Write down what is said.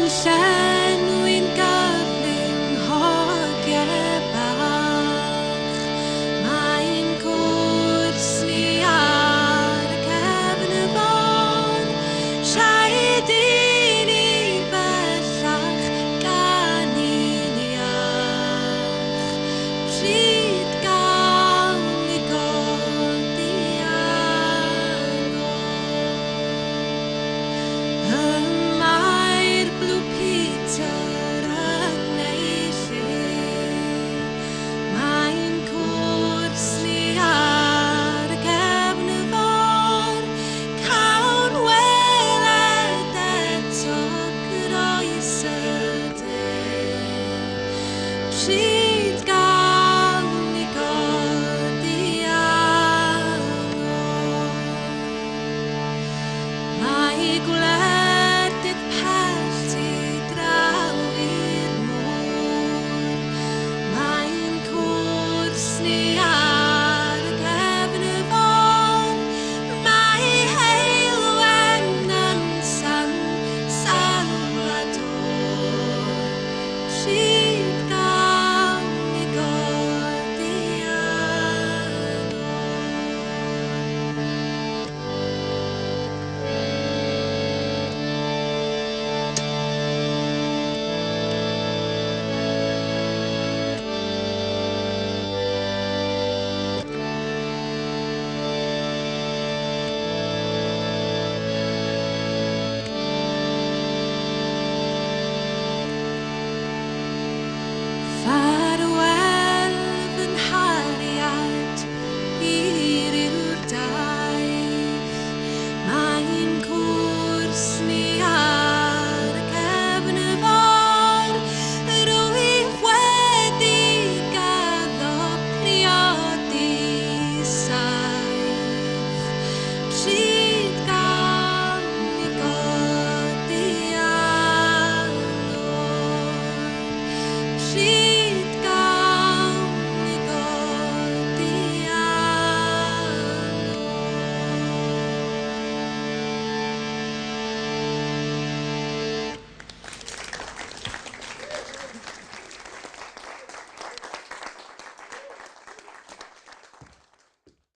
llenwi'n gyflym hogiau bach. Mae'n cwrs ni ar y cefn y fôn, rhaid i ni bellach gan i'n iach. Pryd gawn ni godi agor. Mae'r Blue Peter yn neilltu. Mae'n cwrs ni ar y cefn y fôn, cawn weled eto groes y dyn.